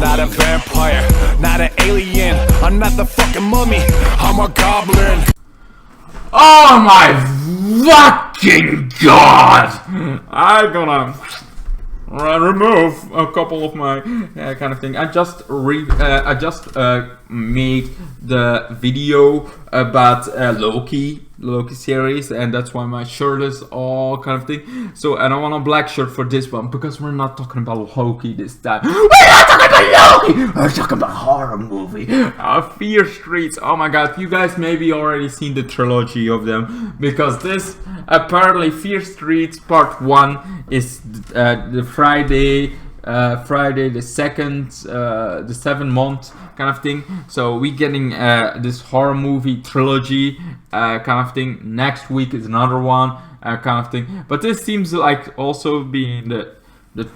not a vampire, not an alien. I'm not the fucking mummy, I'm a goblin. Oh my fucking god! I'm gonna remove a couple of my kind of thing. I just made the video about Loki series, and that's why my shirt is all kind of thing. So, and I want a black shirt for this one because we're not talking about Loki this time. We're not talking about Loki. We're talking about horror movie. Fear Streets. Oh my god, you guys maybe already seen the trilogy of them, because this apparently Fear Streets Part 1 is the Friday the 2nd, the 7th month kind of thing. So we getting this horror movie trilogy kind of thing. Next week is another one kind of thing. But this seems like also being the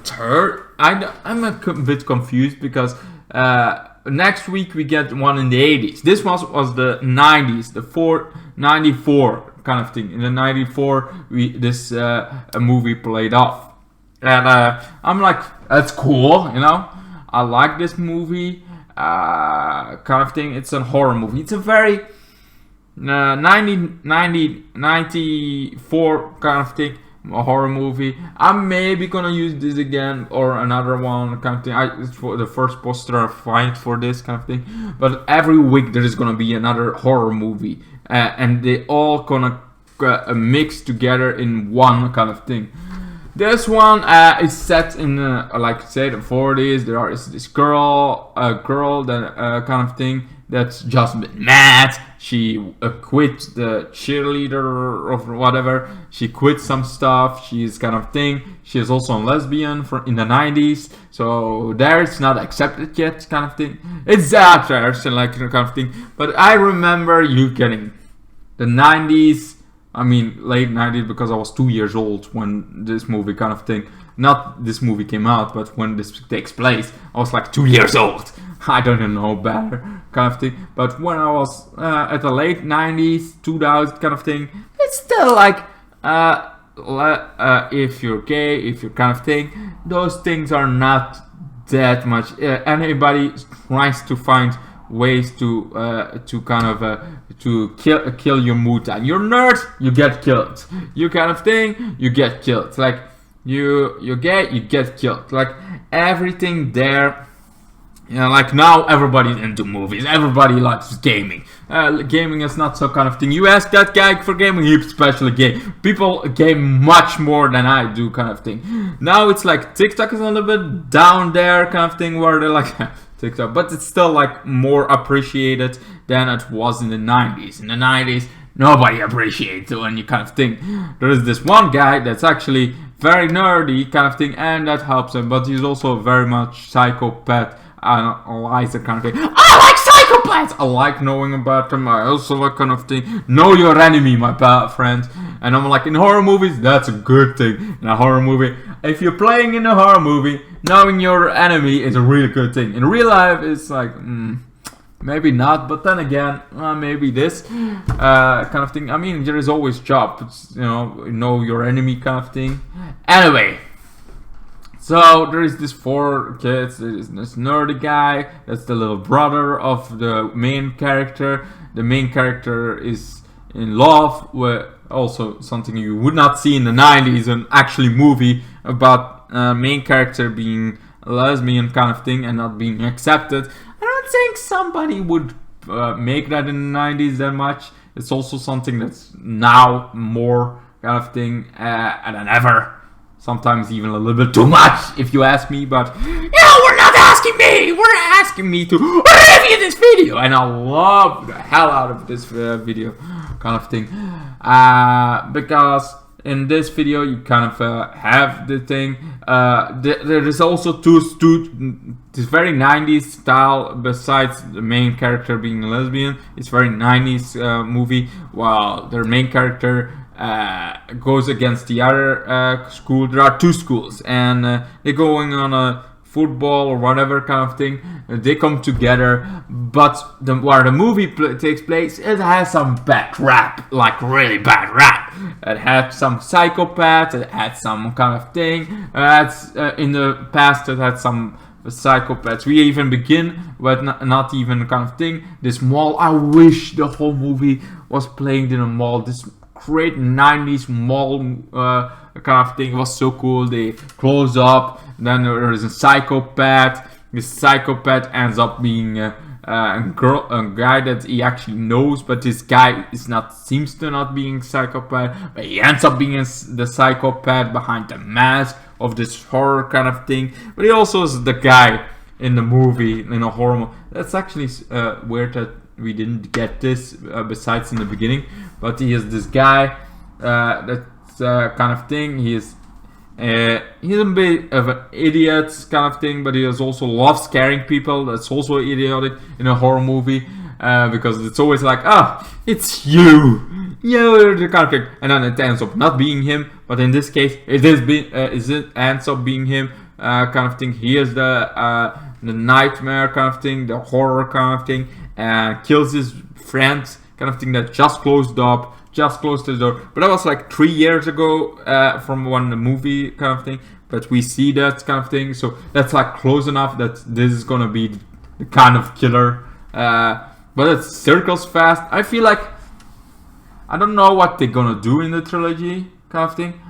third. I'm a bit confused because next week we get one in the 80s. This one was the 90s, the 94 kind of thing. In the 94 this movie played off. And I'm like, that's cool, you know. I like this movie, kind of thing. It's a horror movie. It's a very 94 kind of thing, a horror movie. I'm maybe gonna use this again or another one kind of thing. It's for the first poster I find for this kind of thing. But every week there is gonna be another horror movie, and they all gonna mix together in one kind of thing. This one is set in, like I said, the 40s. There is this girl that kind of thing that's just been mad. She quit the cheerleader or whatever. She quit some stuff. She's kind of thing. She is also a lesbian in the 90s. So there it's not accepted yet kind of thing. It's that like kind of thing. But I remember you getting the 90s. I mean, late 90s, because I was 2 years old when this movie kind of thing, not this movie came out, but when this takes place, I was like 2 years old. I don't even know better kind of thing. But when I was at the late 90s, 2000 kind of thing, it's still like, if you're gay, if you're kind of thing, those things are not that much. Anybody tries to find ways to kind of to kill your mood. And you're nerd, you get killed. You kind of thing, you get killed. Like you're gay, you get killed. Like everything there. You know, like now everybody's into movies. Everybody likes gaming. Gaming is not so kind of thing. You ask that guy for gaming, he's especially gay. People game much more than I do kind of thing. Now it's like TikTok is a little bit down there kind of thing where they're like TikTok, but it's still like more appreciated than it was in the 90s. In the 90s, nobody appreciates it when you kind of think. There is this one guy that's actually very nerdy kind of thing, and that helps him, but he's also very much psychopath. I like that kind of thing. I like psychopaths! I like knowing about them. I also like kind of thing. Know your enemy, my friend. And I'm like, in horror movies, that's a good thing. In a horror movie, if you're playing in a horror movie, knowing your enemy is a really good thing. In real life, it's like, maybe not. But then again, maybe this kind of thing. I mean, there is always jobs, you know your enemy kind of thing. Anyway. So there is this 4 kids. There is this nerdy guy. That's the little brother of the main character. The main character is in love with also something you would not see in the 90s, an actually movie about main character being a lesbian kind of thing and not being accepted. I don't think somebody would make that in the 90s that much. It's also something that's now more kind of thing than ever. Sometimes even a little bit too much, if you ask me, but we're not asking me! We're asking me to review this video! And I love the hell out of this video kind of thing. Because in this video you kind of have the thing. There is also this very 90s style, besides the main character being a lesbian. It's very 90s movie, while their main character goes against the other school. There are 2 schools, and they're going on a football or whatever kind of thing. They come together, but where the movie takes place, it has some bad rap, like really bad rap. It had some psychopaths, it had some kind of thing. In the past, it had some psychopaths. We even begin with not even kind of thing. This mall. I wish the whole movie was playing in a mall. This great 90s mall kind of thing. It was so cool. They close up. Then there is a psychopath. This psychopath ends up being a guy that he actually knows, but this guy seems to not being psychopath, but he ends up being the psychopath behind the mask of this horror kind of thing. But he also is the guy in the movie, in a horror movie. That's actually weird that we didn't get this besides in the beginning. But he is this guy that's kind of thing. He's a bit of an idiot kind of thing, but he also loves scaring people. That's also idiotic in a horror movie, because it's always like, it's you're the kind of thing, and then it ends up not being him. But in this case, it ends up being him kind of thing. He is the nightmare kind of thing, the horror kind of thing, and kills his friends kind of thing that just closed the door. But that was like 3 years ago from when the movie kind of thing. But we see that kind of thing, so that's like close enough that this is gonna be the kind of killer. But it circles fast. I feel like I don't know what they're gonna do in the trilogy kind of thing,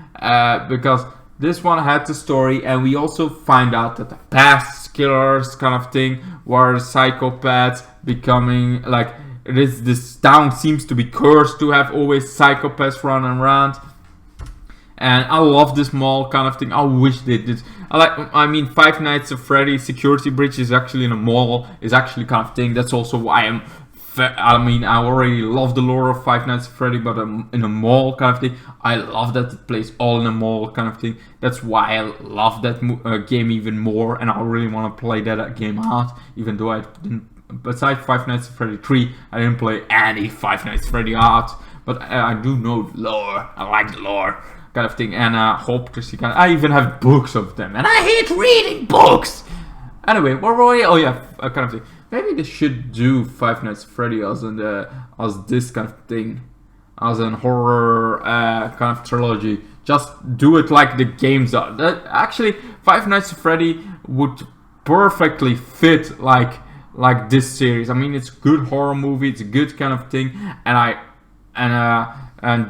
because this one had the story, and we also find out that the past killers kind of thing were psychopaths becoming like. This town seems to be cursed to have always psychopaths running around, and I love this mall kind of thing. I wish they did. I mean, Five Nights at Freddy's security bridge is actually in a mall. Is actually kind of thing. That's also why I already love the lore of Five Nights at Freddy, but in a mall kind of thing. I love that it plays all in a mall kind of thing. That's why I love that game even more, and I really want to play that game hard, even though I didn't. Besides Five Nights at Freddy 3, I didn't play any Five Nights at Freddy art, but I do know the lore. I like the lore kind of thing, and hope to see. I even have books of them, and I hate reading books. Anyway, what were we? Oh yeah, kind of thing. Maybe they should do Five Nights at Freddy as this kind of thing, as an horror kind of trilogy. Just do it like the games are. Actually, Five Nights at Freddy would perfectly fit like this series. I mean, it's a good horror movie, it's a good kind of thing, and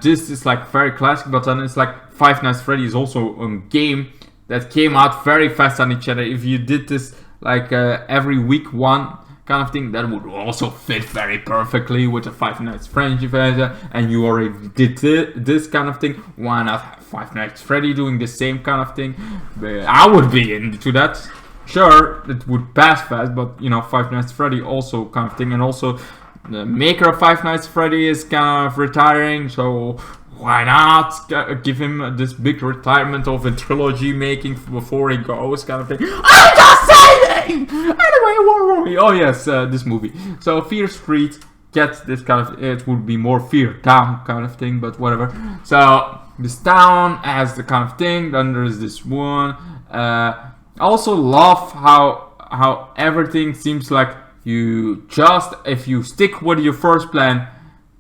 this is like very classic, but then it's like Five Nights at Freddy is also a game that came out very fast on each other. If you did this like every week one kind of thing, that would also fit very perfectly with the Five Nights at Freddy version, and you already did this kind of thing. Why not have Five Nights at Freddy doing the same kind of thing? I would be into that. Sure, it would pass fast, but you know, Five Nights at Freddy also kind of thing, and also the maker of Five Nights at Freddy is kind of retiring, so why not give him this big retirement of a trilogy making before he goes kind of thing. I'm just saying! Anyway, what were we? Oh yes, this movie. So Fear Street gets this kind of, it would be more Fear Town kind of thing, but whatever. So this town has the kind of thing, then there's this one. I also love how everything seems like if you stick with your first plan,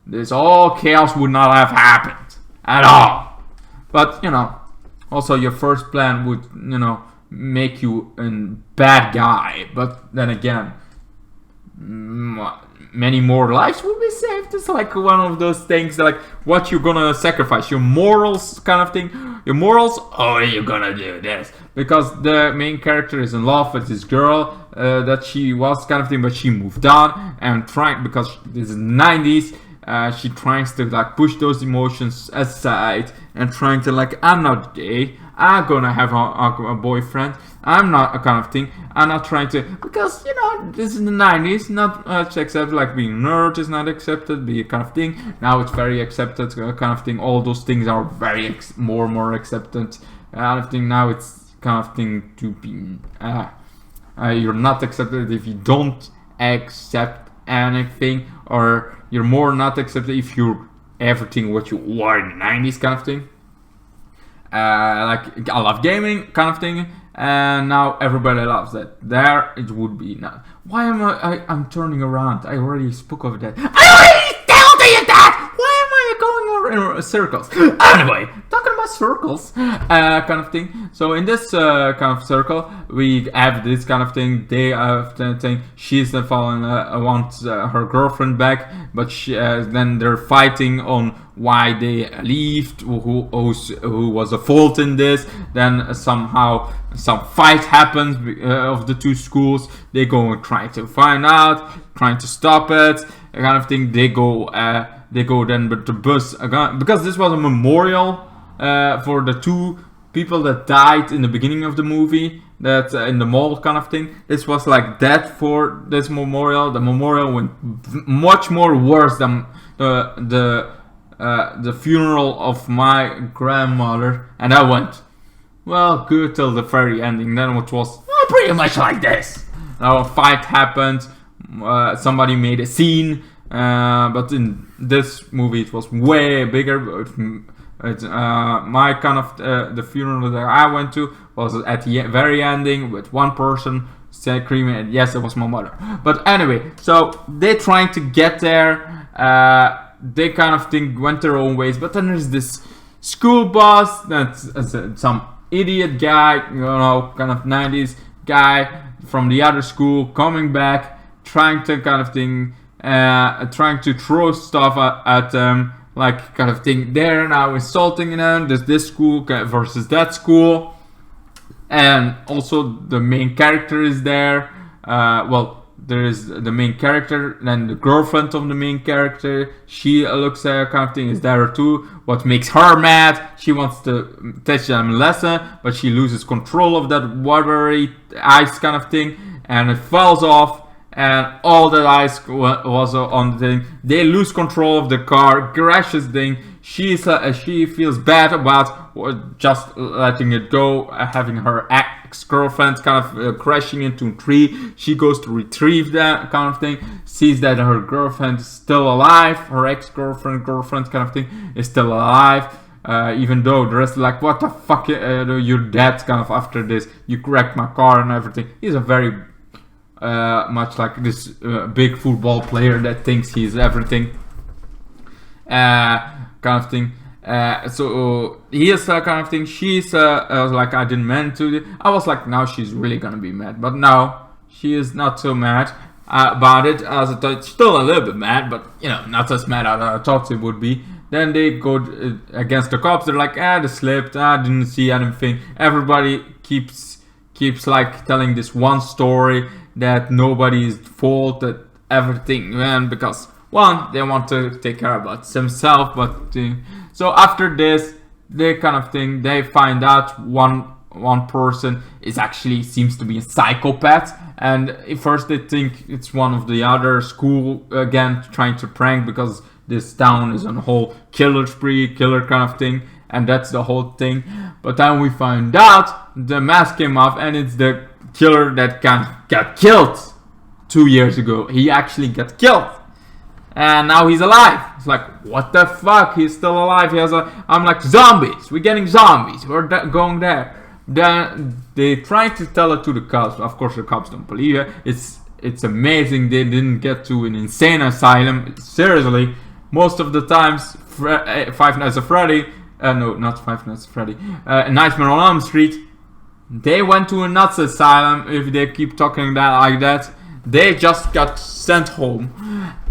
this all chaos would not have happened at all. But you know, also your first plan would, you know, make you a bad guy. But then again, many more lives will be saved. It's like one of those things that, like, what you're gonna sacrifice, your morals kind of thing. Your morals, or you're gonna do this because the main character is in love with this girl that she was kind of thing, but she moved on and because this is the 90s. She tries to like push those emotions aside and trying to like, I'm not gay, I'm gonna have a boyfriend, I'm not a kind of thing, I'm not trying to, because you know, this is the 90s, not accepted, like being a nerd is not accepted, be a kind of thing. Now it's very accepted kind of thing, all those things are very more accepted kind of thing. Now it's kind of thing to be, you're not accepted if you don't accept anything, or you're more not accepted if you're everything what you were in the 90s kind of thing. Like I love gaming kind of thing, and now everybody loves that. There it would be not. Why am I'm turning around? I already spoke of that. I already told you that. Why am I going around in circles? Anyway, talking about circles, kind of thing. So in this kind of circle, we have this kind of thing. They have the thing. She's fallen, wants her girlfriend back, but then they're fighting on why they left, who was a fault in this. Then somehow some fight happens of the two schools. They go and try to find out, trying to stop it, kind of thing. They go then with the bus again, because this was a memorial for the two people that died in the beginning of the movie, that in the mall kind of thing. This was like that for this memorial. The memorial went much more worse than the funeral of my grandmother, and I went, well, good till the very ending. Then it was pretty much like this. Now a fight happened, somebody made a scene, but in this movie it was way bigger. My kind of the funeral that I went to was at the very ending with one person screaming, and yes, it was my mother. But anyway, so they're trying to get there. They kind of think went their own ways, but then there's this school bus that's some idiot guy, kind of 90s guy from the other school coming back, trying to kind of thing, trying to throw stuff at them, like kind of thing. They're now insulting them. There's this school versus that school, and also the main character is there. There is the main character, then the girlfriend of the main character. She looks kind of thing is there too. What makes her mad? She wants to teach them a lesson, but she loses control of that watery ice kind of thing, and it falls off, and all that ice was on the thing. They lose control of the car, crashes thing. She feels bad about just letting it go, having her ex-girlfriend kind of crashing into a tree. She goes to retrieve that kind of thing, sees that her girlfriend is still alive, her ex-girlfriend kind of thing is still alive, even though the rest are like, what the fuck, you're dead kind of after this, you wrecked my car and everything. He's a very much like this big football player that thinks he's everything, kind of thing. So he is kind of thing. She's I was like, I didn't mean to. I was like, now she's really gonna be mad, but now she is not so mad about it. As I thought, still a little bit mad, but not as mad as I thought it would be. Then they go against the cops. They're like, they slipped. I didn't see anything. Everybody keeps like telling this one story that nobody's fault, that everything went because one, they want to take care about themselves, but so after this, they kind of thing, they find out one person is actually seems to be a psychopath, and at first they think it's one of the other school again trying to prank, because this town is on a whole killer spree, killer kind of thing, and that's the whole thing. But then we find out the mask came off, and it's the killer that got killed 2 years ago. He actually got killed, and now he's alive. It's like, what the fuck? He's still alive. I'm like, zombies. We're getting zombies. We're going there. Then they try to tell it to the cops. Of course, the cops don't believe it. It's amazing they didn't get to an insane asylum. Seriously, most of the times, Five Nights at Freddy. No, not Five Nights at Freddy. Nightmare on Elm Street. They went to a nuts asylum. If they keep talking like that, they just got sent home.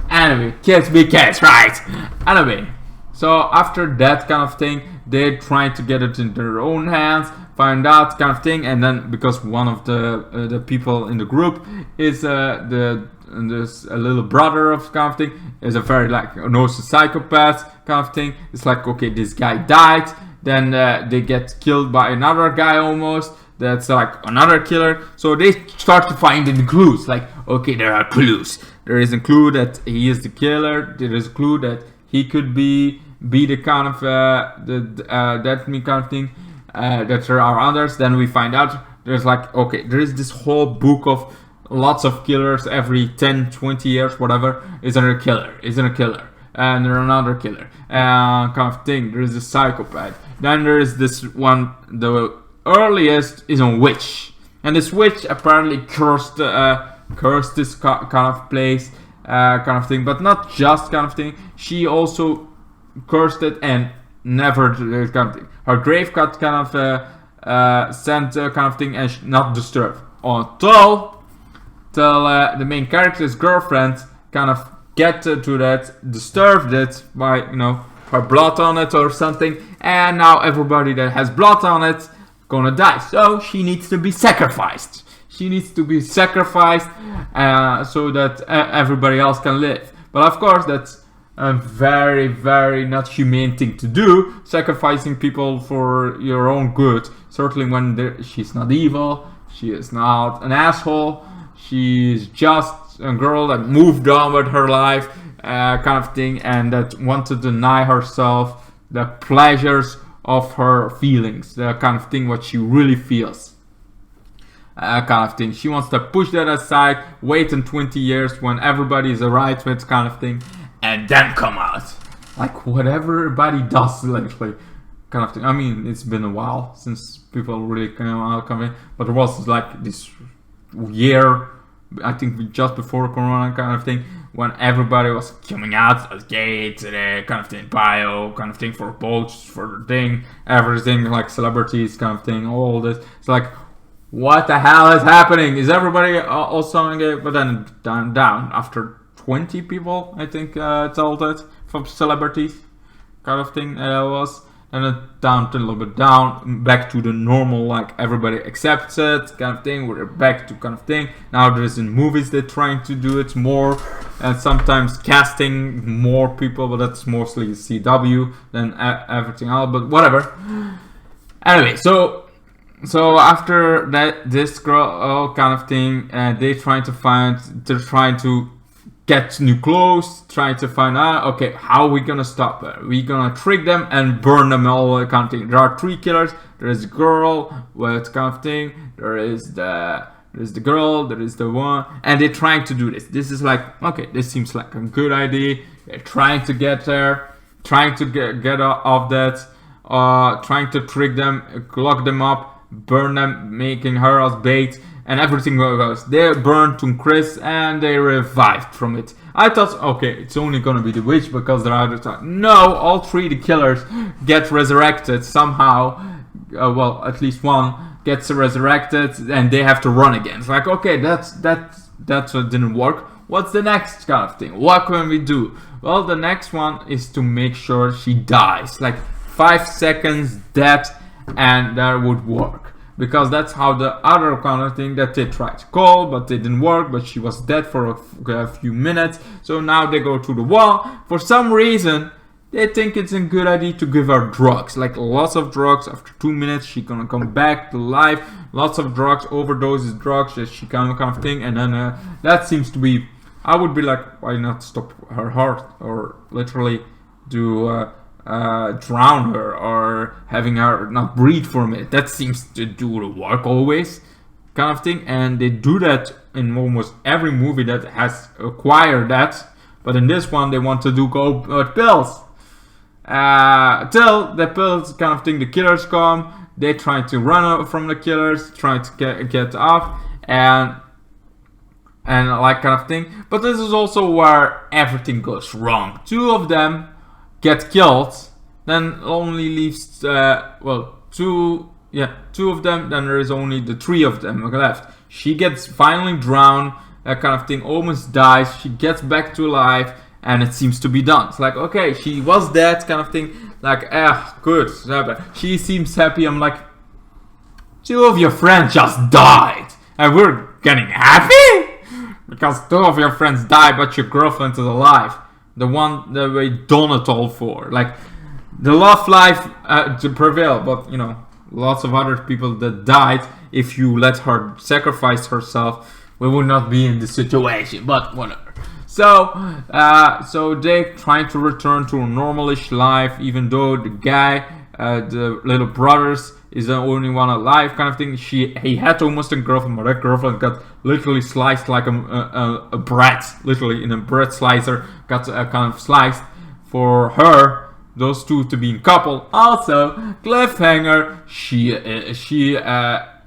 Anyway, kids be kids, right? Anyway, so after that kind of thing, they try to get it in their own hands, find out kind of thing, and then because one of the people in the group is this little brother of kind of thing, is a very like knows a psychopath kind of thing. It's like, okay, this guy died, then they get killed by another guy almost. That's like another killer. So they start to find the clues. Like, okay, there are clues. There is a clue that he is the killer. There is a clue that he could be the kind of that me kind of thing. That there are others. Then we find out there's like, okay, there is this whole book of lots of killers every 10, 20 years, whatever. Isn't a killer? Isn't a killer? And there's another killer. Kind of thing. There is a psychopath. Then there is this one. The earliest is a witch, and this witch apparently cursed this kind of place, kind of thing, but not just kind of thing. She also cursed it, and never kind of thing. Her grave got kind of sent kind of thing and not disturbed until the main character's girlfriend kind of get to that, disturbed it by her blood on it or something, and now everybody that has blood on it gonna die. So she needs to be sacrificed. She needs to be sacrificed so that everybody else can live. But of course, that's a very, very not humane thing to do, sacrificing people for your own good. Certainly when she's not evil, she is not an asshole, she's just a girl that moved on with her life, kind of thing, and that wants to deny herself the pleasures of her feelings, the kind of thing what she really feels. Kind of thing. She wants to push that aside, wait in 20 years when everybody is alright with kind of thing, and then come out. Like what everybody does lately. Kind of thing. I mean, it's been a while since people really came out coming, but there was like this year, I think just before Corona kind of thing, when everybody was coming out as gay today, kind of thing, bio, kind of thing, for boats, for the thing, everything, like celebrities, kind of thing, all this. It's like, what the hell is happening? Is everybody also gay? But then down after 20 people, I think, told it from celebrities, kind of thing, was. And then down to a little bit down, back to the normal, like everybody accepts it, kind of thing. We're back to kind of thing. Now there's in movies they're trying to do it more, and sometimes casting more people, but that's mostly CW than everything else. But whatever. Anyway, so after that, this girl kind of thing, they're trying to get new clothes, trying to find out, okay, how are we gonna stop her? We're gonna trick them and burn them all, kind of thing. There are 3 killers. There is a girl with kind of thing. There is the girl. There is the one, and they're trying to do this. This is like, okay, this seems like a good idea. They're trying to get there, trying to get off that, trying to trick them, lock them up, burn them, making her as bait. And everything goes. They're burned to crisp and they revived from it. I thought, okay, it's only gonna be the witch because they're out of time. No, all 3 the killers get resurrected somehow. Well, at least one gets resurrected and they have to run again. It's like, okay, that's what didn't work. What's the next kind of thing? What can we do? Well, the next one is to make sure she dies. Like 5 seconds dead, and that would work. Because that's how the other kind of thing that they tried to call, but it didn't work, but she was dead for a few minutes. So now they go to the wall. For some reason, they think it's a good idea to give her drugs. Like lots of drugs. After 2 minutes, she's gonna come back to life. Lots of drugs, overdoses drugs, that she kind of thing. And then that seems to be, I would be like, why not stop her heart? Or literally do... drown her or having her not breathe for a minute. That seems to do the work always, kind of thing. And they do that in almost every movie that has acquired that. But in this one, they want to do go with pills. Till the pills kind of thing, the killers come. They try to run from the killers, try to get off, and like kind of thing. But this is also where everything goes wrong. 2 of them get killed, then only leaves 2 of them, then there is only the 3 of them left. She gets finally drowned, that kind of thing, almost dies, she gets back to life, and it seems to be done. It's like, okay, she was dead, kind of thing, like, good, she seems happy. I'm like, 2 of your friends just died, and we're getting happy? Because 2 of your friends died, but your girlfriend is alive. The one that we done it all for. Like, the love life to prevail, but, lots of other people that died. If you let her sacrifice herself, we would not be in this situation, but whatever. So they trying to return to a normalish life, even though the guy, the little brothers, is the only one alive, kind of thing. He had almost a girlfriend, but that girlfriend got literally sliced like a bread, literally in a bread slicer, got kind of sliced. For her, those 2 to be in couple. Also, cliffhanger. She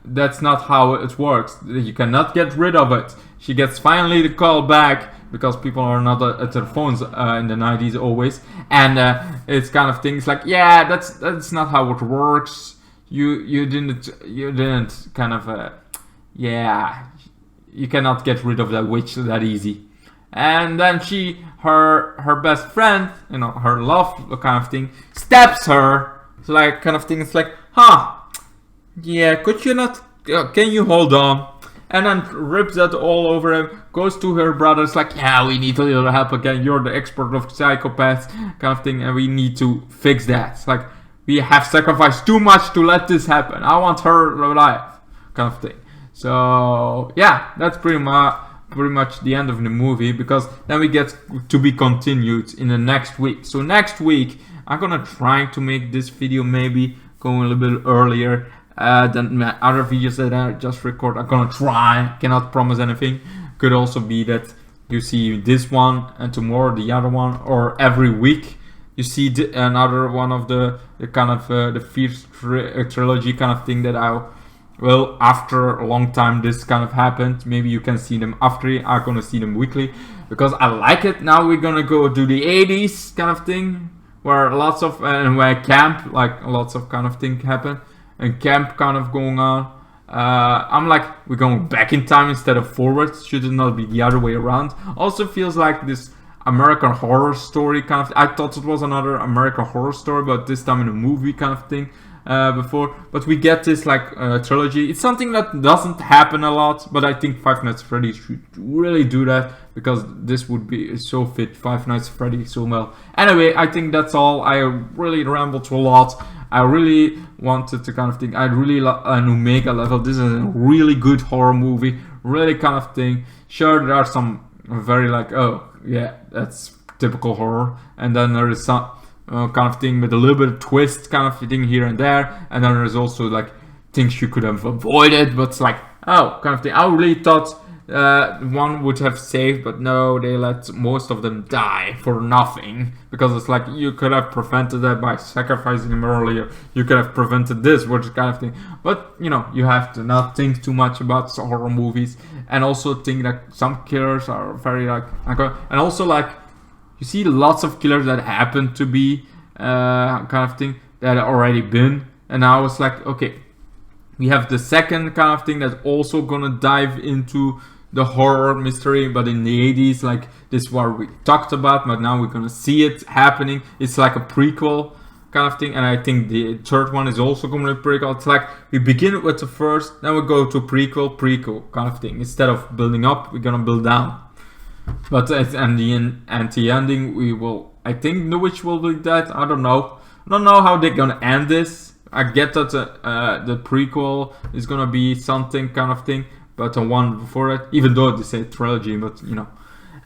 that's not how it works. You cannot get rid of it. She gets finally the call back because people are not at their phones in the 90s always, and it's kind of things like, yeah, that's not how it works. You didn't kind of yeah, you cannot get rid of that witch that easy. And then her best friend, you know, her love kind of thing, stabs her. It's like kind of thing. It's like, yeah, could you not? Can you hold on? And then rips that all over him. Goes to her brothers like, yeah, we need a little help again. You're the expert of psychopaths, kind of thing, and we need to fix that. It's like, we have sacrificed too much to let this happen. I want her alive, kind of thing. So yeah, that's pretty much the end of the movie, because then we get to be continued in the next week. So next week I'm gonna try to make this video maybe going a little bit earlier than my other videos that I just record. I'm gonna try, cannot promise anything. Could also be that you see this one and tomorrow the other one, or every week you see another one of the kind of the Fierce trilogy kind of thing that well, after a long time this kind of happened. Maybe you can see them after. I'm gonna see them weekly because I like it. Now we're gonna go to the 80s kind of thing, where lots of where camp, like lots of kind of thing happen, and camp kind of going on. I'm like, we're going back in time instead of forward. Should it not be the other way around? Also feels like this American Horror Story kind of. I thought it was another American Horror Story, but this time in a movie kind of thing. Before, but we get this like trilogy. It's something that doesn't happen a lot, but I think Five Nights at Freddy's should really do that, because this would be so fit Five Nights at Freddy's so well. Anyway, I think that's all. I really rambled a lot. I really wanted to kind of think. I really an Omega Level. This is a really good horror movie, really kind of thing. Sure, there are some very like, oh yeah, that's typical horror, and then there is some kind of thing with a little bit of twist kind of thing here and there, and then there's also like things you could have avoided, but it's like, oh, kind of thing. I really thought one would have saved, but no, they let most of them die for nothing, because it's like, you could have prevented that by sacrificing them earlier. You could have prevented this, which kind of thing. But you know, you have to not think too much about horror movies, and also think that some killers are very like, and also like, you see lots of killers that happen to be kind of thing that already been, and I was like, okay, we have the second kind of thing that's also gonna dive into the horror mystery, but in the 80s, like this is what we talked about, but now we're gonna see it happening. It's like a prequel kind of thing, and I think the third one is also gonna be a prequel. It's like, we begin with the first, then we go to prequel kind of thing. Instead of building up, we're gonna build down. But at the ending, we will, I think the witch will be dead. I don't know how they're gonna end this. I get that the prequel is gonna be something kind of thing, but the one before it, even though they say trilogy, but you know.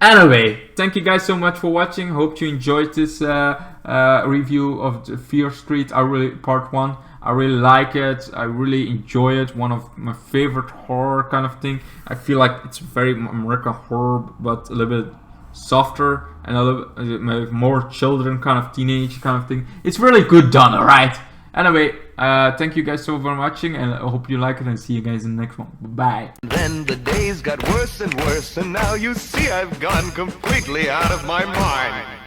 Anyway, thank you guys so much for watching. Hope you enjoyed this review of the Fear Street. Part 1. I really like it. I really enjoy it. One of my favorite horror kind of thing. I feel like it's very American horror, but a little bit softer and a little bit more children kind of teenage kind of thing. It's really good done, alright? Anyway, thank you guys so much for watching, and I hope you like it, and see you guys in the next one. Bye. Then the days got worse and worse, and now you see I've gone completely out of my mind.